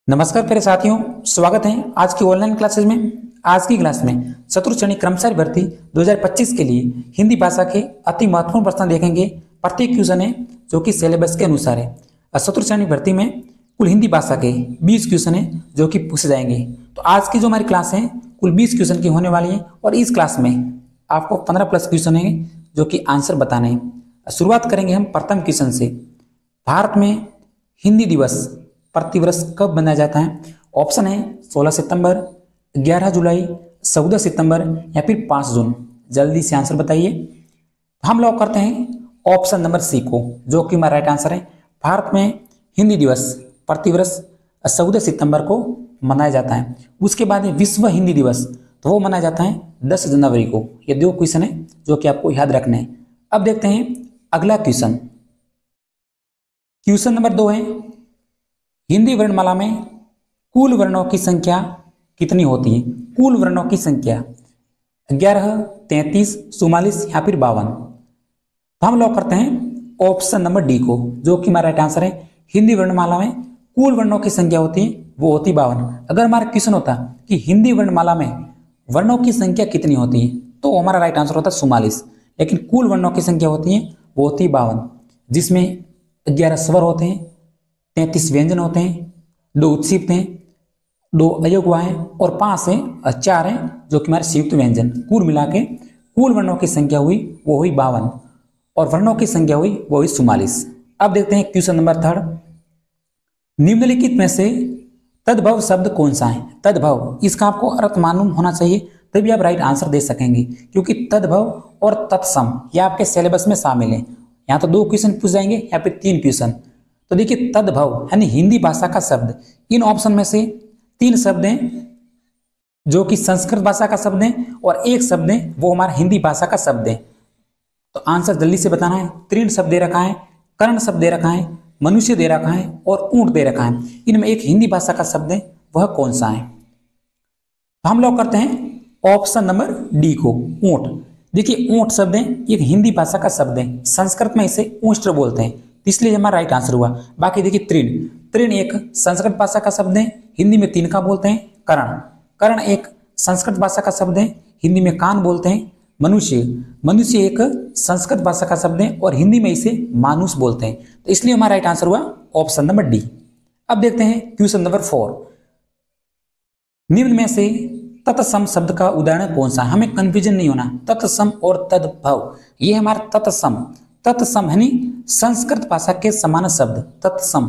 नमस्कार प्यारे साथियों, स्वागत है आज की ऑनलाइन क्लासेज में। आज की क्लास में चतुर्थ श्रेणी कर्मचारी भर्ती 2025 के लिए हिंदी भाषा के अति महत्वपूर्ण प्रश्न देखेंगे। प्रत्येक क्वेश्चन है जो कि सिलेबस के अनुसार है। चतुर्थ श्रेणी भर्ती में कुल हिंदी भाषा के 20 क्वेश्चन है जो कि पूछे जाएंगे। तो आज की जो हमारी क्लास है कुल 20 क्वेश्चन की होने वाली है और इस क्लास में आपको 15 प्लस क्वेश्चन है जो कि आंसर बताने हैं। शुरुआत करेंगे हम प्रथम क्वेश्चन से। भारत में हिंदी दिवस प्रतिवर्ष कब मनाया जाता है? ऑप्शन है 16 सितंबर, 11 जुलाई, 14 सितंबर या फिर 5 जून। जल्दी से आंसर बताइए। हम लोग करते हैं ऑप्शन नंबर सी को, जो कि हमारा राइट आंसर है। भारत में हिंदी दिवस प्रतिवर्ष 14 सितंबर को मनाया जाता है। उसके बाद विश्व हिंदी दिवस, तो वो मनाया जाता है 10 जनवरी को। ये दो क्वेश्चन है जो कि आपको याद रखने हैं। अब देखते हैं अगला क्वेश्चन। क्वेश्चन नंबर 2 है, हिंदी वर्णमाला में कुल वर्णों की संख्या कितनी होती है? कुल वर्णों की संख्या 11, 33, 44 या फिर 52। तो हम लोग करते हैं ऑप्शन नंबर डी को, जो कि हमारा राइट आंसर है। हिंदी वर्णमाला में कुल वर्णों की संख्या होती है वो होती 52। अगर हमारा क्वेश्चन होता कि हिंदी वर्णमाला में वर्णों की संख्या कितनी होती है तो हमारा राइट आंसर होता 44। लेकिन कुल वर्णों की संख्या होती है वो होती 52, जिसमें 11 स्वर होते हैं, 33 व्यंजन होते हैं, 2 उत्सिप्त हैं, 2 अयोगवा हैं और 5 हैं, 4 हैं जो कि हमारे संयुक्त व्यंजन। कुल मिला के कुल वर्णों की संख्या हुई वो हुई 52 और वर्णों की संख्या हुई वो हुई 44। अब देखते हैं क्वेश्चन नंबर 3। निम्नलिखित में से तद्भव शब्द कौन सा है? तद्भव, इसका आपको अर्थ मालूम होना चाहिए तभी आप राइट आंसर दे सकेंगे, क्योंकि तद्भव और तत्सम ये आपके सिलेबस में शामिल है। यहाँ तो 2 क्वेश्चन पूछ जाएंगे या फिर 3 क्वेश्चन। तो देखिए, तद्भव यानी हिंदी भाषा का शब्द, इन ऑप्शन में से 3 शब्द हैं जो कि संस्कृत भाषा का शब्द है और 1 शब्द है वो हमारा हिंदी भाषा का शब्द है। तो आंसर जल्दी से बताना है। तृण शब्द दे रखा है, कर्ण शब्द दे रखा है, मनुष्य दे रखा है और ऊंट दे रखा है। इनमें एक हिंदी भाषा का शब्द है, वह कौन सा है? तो हम लोग करते हैं ऑप्शन नंबर डी को, ऊंट। देखिए, ऊंट शब्द है एक हिंदी भाषा का शब्द है, संस्कृत में इसे ऊष्ट बोलते हैं, इसलिए हमारा राइट आंसर हुआ। बाकी देखिए, तृण, तृण एक संस्कृत भाषा का शब्द है, हिंदी में तिनका बोलते हैं। कर्ण, कर्ण एक संस्कृत भाषा का शब्द है, हिंदी में कान बोलते हैं। मनुष्य, मनुष्य एक संस्कृत भाषा का शब्द है और हिंदी में इसे मानुष बोलते हैं। तो इसलिए हमारा राइट आंसर हुआ ऑप्शन नंबर डी। अब देखते हैं क्वेश्चन नंबर 4। निम्न में से तत्सम शब्द का उदाहरण कौन सा? हमें कंफ्यूजन नहीं होना, तत्सम और तद्भव, ये हमारा तत्सम। तत्सम यानी संस्कृत भाषा के समान शब्द, तत्सम।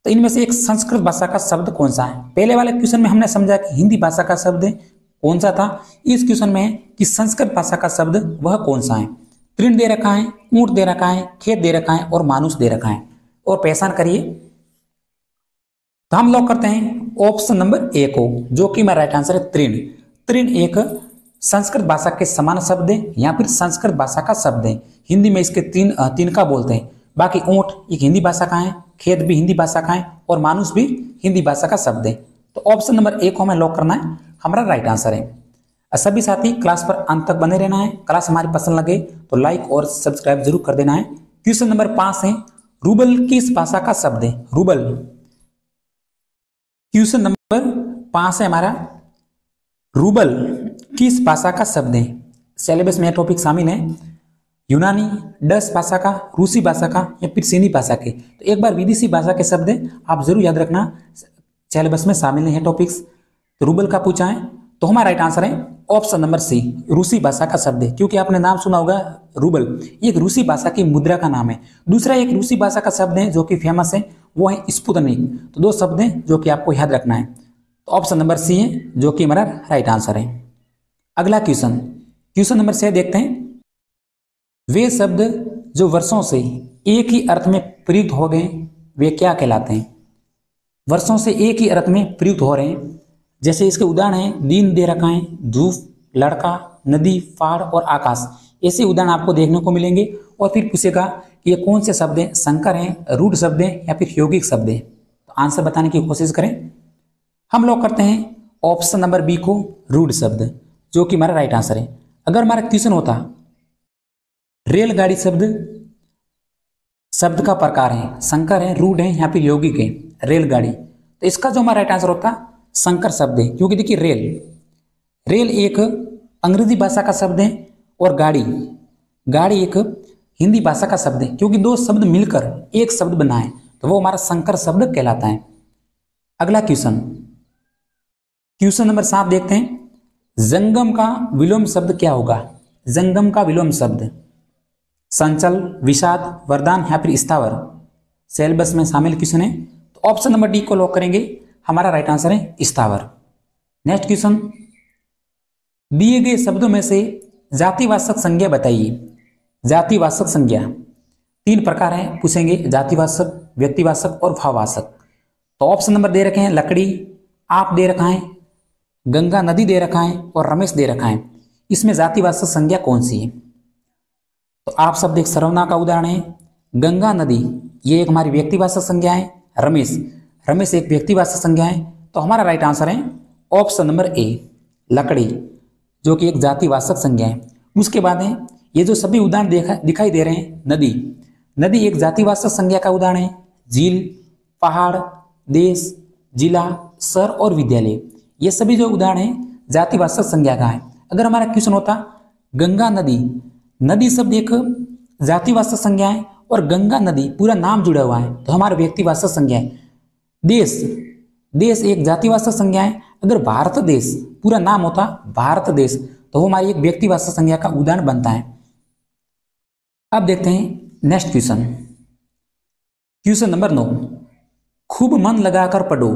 तो इनमें से एक संस्कृत भाषा का शब्द कौन सा है? पहले वाले क्वेश्चन में हमने समझा कि हिंदी भाषा का शब्द कौन सा था। इस क्वेश्चन में है कि संस्कृत भाषा का शब्द वह कौन सा है। तृण दे रखा है, ऊंट दे रखा है, खेत दे रखा है और मानुष दे रखा है। और पहचान करिए। तो हम लोग करते हैं ऑप्शन नंबर ए को, जो कि मेरा राइट आंसर है तृण। तृण एक संस्कृत भाषा के समान शब्द है या फिर संस्कृत भाषा का शब्द है, हिंदी में इसके तिनका बोलते हैं। बाकी ऊंट एक हिंदी भाषा का है, खेत भी हिंदी भाषा का है और मानुष भी हिंदी भाषा का शब्द है। तो ऑप्शन नंबर ए को हमें लॉक करना है, हमारा राइट आंसर है। सभी साथी क्लास पर अंत तक बने रहना है। क्लास हमारी पसंद लगे तो लाइक और सब्सक्राइब जरूर कर देना है। क्वेश्चन नंबर 5 है, रूबल किस भाषा का शब्द है? रूबल, क्वेश्चन नंबर 5 है हमारा, रूबल किस भाषा का शब्द है? सिलेबस में यह टॉपिक शामिल है। यूनानी, डच भाषा का, रूसी भाषा का या फिर चीनी भाषा के। तो एक बार विदेशी भाषा के शब्द आप जरूर याद रखना, सिलेबस में शामिल है टॉपिक्स। तो रूबल का पूछा है तो हमारा राइट आंसर है ऑप्शन नंबर सी, रूसी भाषा का शब्द है। क्योंकि आपने नाम सुना होगा रूबल, एक रूसी भाषा की मुद्रा का नाम है। दूसरा एक रूसी भाषा का शब्द है जो कि फेमस है, वो है स्पुतनिक। तो 2 शब्द हैं जो कि आपको याद रखना है। तो ऑप्शन नंबर सी है जो कि हमारा राइट आंसर है। अगला क्वेश्चन, क्वेश्चन नंबर 6 देखते हैं। वे शब्द जो वर्षों से एक ही अर्थ में प्रयुक्त हो गए वे क्या कहलाते हैं? वर्षों से एक ही अर्थ में प्रयुक्त हो रहे हैं, जैसे इसके उदाहरण हैं, दिन दे रखा है, धूप, लड़का, नदी, पहाड़ और आकाश। ऐसे उदाहरण आपको देखने को मिलेंगे। और फिर पूछेगा कि ये कौन से शब्द हैं, संकर हैं, रूढ़ शब्द हैं या फिर यौगिक शब्द हैं। तो आंसर बताने की कोशिश करें। हम लोग करते हैं ऑप्शन नंबर बी को, रूढ़ शब्द, जो कि हमारा राइट आंसर है। अगर हमारा क्वेश्चन होता रेलगाड़ी शब्द, शब्द का प्रकार है, संकर है, रूढ़ है या फिर यौगिक है, रेलगाड़ी, तो इसका जो हमारा राइट आंसर होता संकर शब्द है, क्योंकि देखिए रेल, रेल एक अंग्रेजी भाषा का शब्द है और गाड़ी, गाड़ी एक हिंदी भाषा का शब्द है, क्योंकि दो शब्द मिलकर एक शब्द बनाए तो वो हमारा संकर शब्द कहलाता है। अगला क्वेश्चन, क्वेश्चन नंबर 7 देखते हैं। जंगम का विलोम शब्द क्या होगा? जंगम का विलोम शब्द संचल, विषाद, वरदान या फिर स्थावर। सिलेबस में शामिल क्वेश्चन है, तो ऑप्शन नंबर डी को लॉक करेंगे, हमारा राइट आंसर है स्थावर। नेक्स्ट क्वेश्चन, दिए गए शब्दों में से जातिवाचक संज्ञा बताइए। जातिवाचक संज्ञा 3 प्रकार है, पूछेंगे, जातिवाचक, व्यक्तिवाचक और भाववाचक। तो ऑप्शन नंबर दे रखे हैं लकड़ी, आप दे रखा है, गंगा नदी दे रखा है और रमेश दे रखा है। इसमें जातिवाचक संज्ञा कौन सी है? तो आप सब देख, सर्वनाम का उदाहरण है गंगा नदी, ये एक हमारी व्यक्तिवाचक संज्ञा है। रमेश, रमेश एक व्यक्तिवाचक संज्ञा है। तो हमारा राइट आंसर है ऑप्शन नंबर ए, लकड़ी, जो कि एक जातिवाचक संज्ञा है। उसके बाद है ये जो सभी उदाहरण दिखाई दे रहे हैं, नदी, नदी एक जातिवाचक संज्ञा का उदाहरण है। झील, पहाड़, देश, जिला, शहर और विद्यालय, ये सभी जो उदाहरण है जातिवाचक संज्ञा का है। अगर हमारा क्वेश्चन होता गंगा नदी, नदी शब्द एक जातिवाचक संज्ञा है और गंगा नदी पूरा नाम जुड़ा हुआ है तो हमारा व्यक्तिवाचक संज्ञा है। देश, देश एक जातिवाचक संज्ञा है। अगर भारत देश पूरा नाम होता भारत देश तो वो हमारी एक व्यक्तिवाचक संज्ञा का उदाहरण बनता है। अब देखते हैं नेक्स्ट क्वेश्चन, क्वेश्चन नंबर 9, खूब मन लगाकर पढ़ो।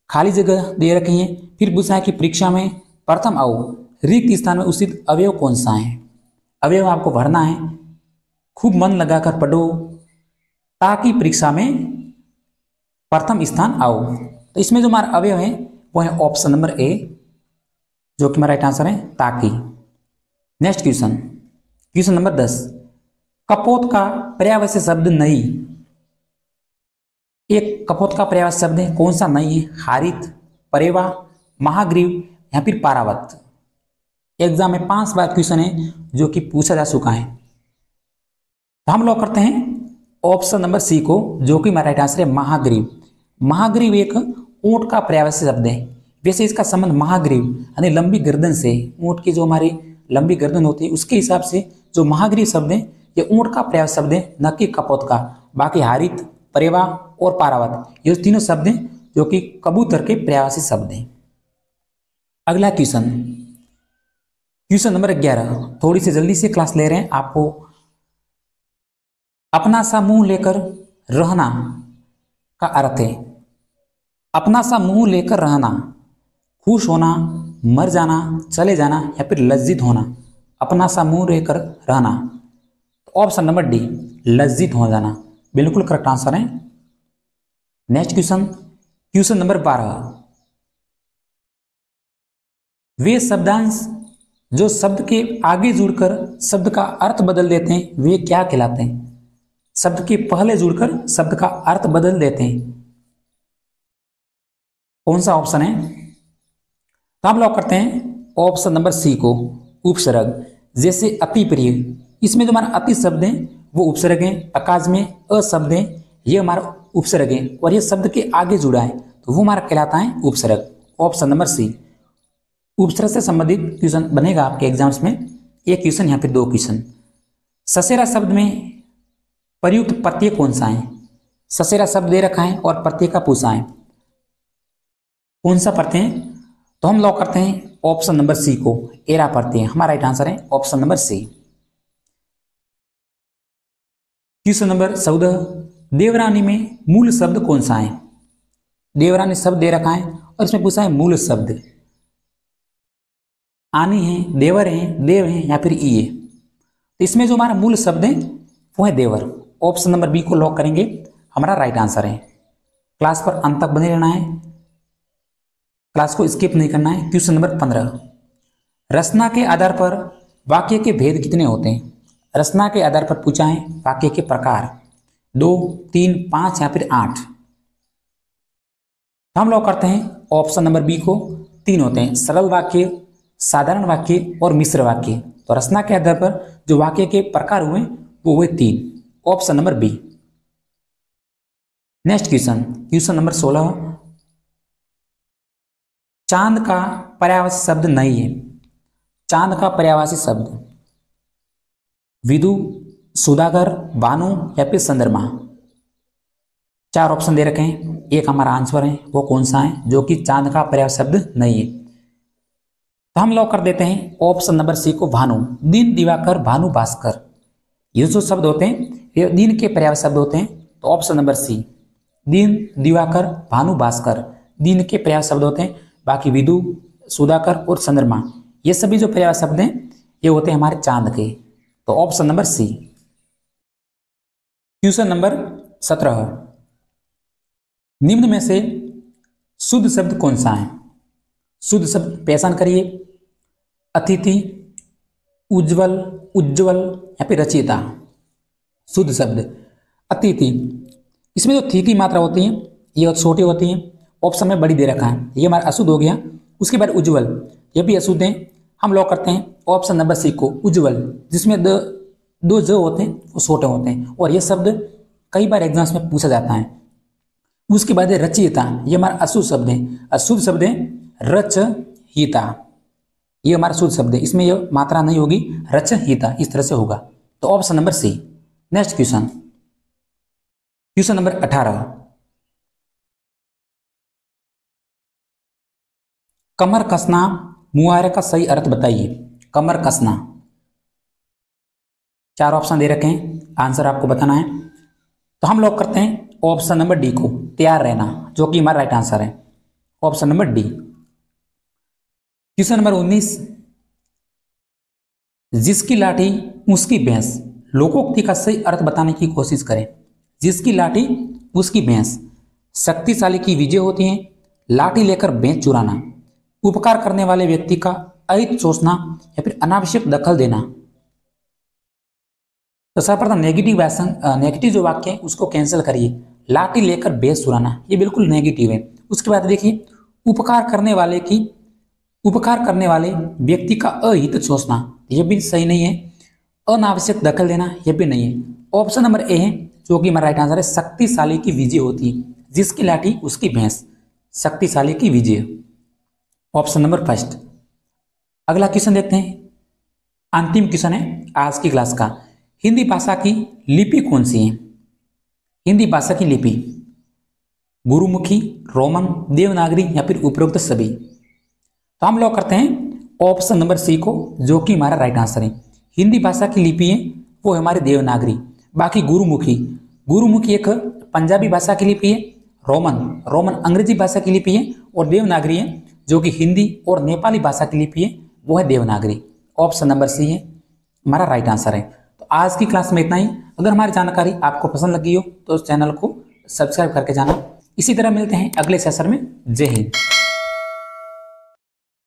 खाली जगह दे रखी है, फिर पूछा है कि परीक्षा में प्रथम आओ, रिक्त स्थान में उचित अवयव कौन सा है? अवयव आपको भरना है, खूब मन लगाकर पढ़ो ताकि परीक्षा में प्रथम स्थान आओ। तो इसमें जो हमारा अवयव है वो है ऑप्शन नंबर ए, जो कि हमारा राइट आंसर है ताकि। नेक्स्ट क्वेश्चन, क्वेश्चन नंबर 10, कपोत का पर्यायवाची शब्द नहीं। एक कपोत का पर्यायवाची शब्द है, कौन सा नहीं है? हारित, परेवा, महाग्रीव या फिर पारावत। एग्जाम में 5 बार क्वेश्चन है जो कि पूछा जा चुका है। तो हम लोग करते हैं ऑप्शन नंबर सी को, जो कि हमारा राइट आंसर है महाग्रीव। महाग्रीव एक ऊंट का पर्यायवाची शब्द है। वैसे इसका संबंध महाग्रीव यानी लंबी गर्दन से, ऊंट की जो हमारी लंबी गर्दन होती है उसके हिसाब से जो महाग्रीव शब्द है ये ऊंट का पर्यायवाची शब्द है, न कि कपोत का। बाकी हारित, परेवा और पारावत ये तीनों शब्द हैं जो कि कबूतर के पर्यायवाची शब्द हैं। अगला क्वेश्चन, क्वेश्चन नंबर 11, थोड़ी सी जल्दी से क्लास ले रहे हैं आपको। अपना सा मुंह लेकर रहना का अर्थ है, अपना सा मुंह लेकर रहना, खुश होना, मर जाना, चले जाना या फिर लज्जित होना। अपना सा मुंह लेकर रहना, तो ऑप्शन नंबर डी, लज्जित हो जाना, बिल्कुल करेक्ट आंसर है। नेक्स्ट क्वेश्चन, क्वेश्चन नंबर 12, वे शब्दांश जो शब्द के आगे जुड़कर शब्द का अर्थ बदल देते हैं वे क्या कहलाते हैं? शब्द के पहले जुड़कर शब्द का अर्थ बदल देते हैं, कौन सा ऑप्शन है? तो हम लॉक करते हैं ऑप्शन नंबर सी को, उपसर्ग। जैसे अति प्रिय, इसमें जो हमारा अति शब्द है वो उपसर्ग है। अकाज में अ शब्द है, ये हमारा उपसर्ग है और ये शब्द के आगे जुड़ा है तो वो हमारा कहलाता है उपसर्ग। ऑप्शन नंबर सी, उपसर्ग से संबंधित क्वेश्चन बनेगा आपके एग्जाम्स में, एक क्वेश्चन या फिर 2 क्वेश्चन। ससेरा शब्द में प्रयुक्त प्रत्यय कौन सा है? ससेरा शब्द दे रखा है और प्रत्यय का पूछा है, कौन सा प्रत्यय है? तो हम लॉक करते हैं ऑप्शन नंबर सी को, एरा प्रत्यय। हमारा राइट आंसर है option number C. Question number 14, देवरानी में मूल शब्द कौन सा है? देवरानी शब्द दे रखा है और इसमें पूछा है मूल शब्द। आनी है, देवर है, देव है या फिर ई है। तो इसमें जो हमारा मूल शब्द है वो है देवर। ऑप्शन नंबर बी को लॉक करेंगे, हमारा राइट आंसर है। क्लास पर अंत तक बने रहना है, क्लास को स्किप नहीं करना है। क्वेश्चन नंबर 15, रचना के आधार पर वाक्य के भेद कितने होते हैं? रचना के आधार पर पूछा है वाक्य के प्रकार, 2, 3, 5 या फिर 8। हम लोग करते हैं ऑप्शन नंबर बी को, 3 होते हैं, सरल वाक्य, साधारण वाक्य और मिश्र वाक्य। तो रचना के आधार पर जो वाक्य के प्रकार हुए वो हुए 3, option number B. Next question, question number 16, चांद का पर्यायवाची शब्द नहीं है। चांद का पर्यायवाची शब्द विदु, सुधाकर, भानु या फिर चंद्रमा। 4 ऑप्शन दे रखे हैं, एक हमारा आंसर है, वो कौन सा है जो कि चांद का पर्यायवाची शब्द नहीं है। तो हम लॉक कर देते हैं ऑप्शन नंबर सी को, भानु। दिन, दिवाकर, भानु, भास्कर, ये जो शब्द होते हैं ये दिन के पर्यायवाची शब्द होते हैं। तो ऑप्शन नंबर सी, दिन, दिवाकर, भानु, भास्कर दिन के पर्यायवाची शब्द होते हैं। बाकी विदु, सुधाकर और चंद्रमा ये सभी जो पर्यायवाची शब्द हैं ये होते हैं हमारे चांद के। तो option number C. Question number 17, निम्न में से शुद्ध शब्द कौन सा है? शुद्ध शब्द पहचान करिए। अतिथि, उज्जवल, उज्जवल या फिर रचयिता। शुद्ध शब्द अतिथि, इसमें जो थी की मात्रा होती है ये छोटी होती है। ऑप्शन में बड़ी दे रखा है, ये हमारा अशुद्ध हो गया। उसके बाद उज्जवल, ये भी अशुद्ध है। हम लॉक करते हैं ऑप्शन नंबर सी को, उज्जवल, जिसमें दो जो होते हैं वो छोटे होते हैं और ये शब्द कई बार एग्जाम्स में पूछा जाता है। उसके बाद है रचयिता, ये हमारा अशुद्ध शब्द है। अशुद्ध शब्द है रचयिता, ये हमारा शुद्ध शब्द है, इसमें यह मात्रा नहीं होगी, रचयिता इस तरह से होगा। तो option number C. Next question, question number 18, कमर कसना मुहावरे का सही अर्थ बताइए। कमर कसना, 4 ऑप्शन दे रखे हैं, आंसर आपको बताना है। तो हम लॉक करते हैं ऑप्शन नंबर डी को, तैयार रहना, जो कि हमारा राइट आंसर है। Option number D. Question number 19, जिसकी लाठी उसकी भैंस, लोकोक्ति का सही अर्थ बताने की कोशिश करें। जिसकी लाठी उसकी भैंस, शक्तिशाली की विजय होती है, लाठी लेकर भैंस चुराना, उपकार करने वाले व्यक्ति का अहित सोचना या फिर अनावश्यक दखल देना। तो सर्वप्रथम नेगेटिव जो वाक्य है उसको कैंसिल करिए। लाठी लेकर भैंस चुराना ये बिल्कुल नेगेटिव है। उसके बाद देखिए, उपकार करने वाले व्यक्ति का अहित सोचना ये भी सही नहीं है। अनावश्यक दखल देना ये भी नहीं है। ऑप्शन नंबर ए है जो कि हमारा राइट आंसर है, शक्तिशाली की विजय होती है, जिसकी लाठी उसकी भैंस, शक्तिशाली की विजय। Option number first. अगला क्वेश्चन देखते हैं, अंतिम क्वेश्चन है आज की क्लास का। हिंदी भाषा की लिपि कौन सी है? हिंदी भाषा की लिपि गुरुमुखी, रोमन, देवनागरी या फिर उपरोक्त सभी। तो हम लॉक करते हैं ऑप्शन नंबर सी को, जो कि हमारा राइट आंसर है। हिंदी भाषा की लिपि है वो है हमारी देवनागरी। बाकी गुरुमुखी एक पंजाबी भाषा की लिपि है, रोमन अंग्रेजी भाषा की लिपि है और देवनागरी है जो कि हिंदी और नेपाली भाषा की लिपि है वो है देवनागरी। ऑप्शन नंबर सी है हमारा राइट आंसर है। तो आज की क्लास में इतना ही। अगर हमारी जानकारी आपको पसंद लगी हो तो उस चैनल को सब्सक्राइब करके जाना। इसी तरह मिलते हैं अगले सेशन में। जय हिंद।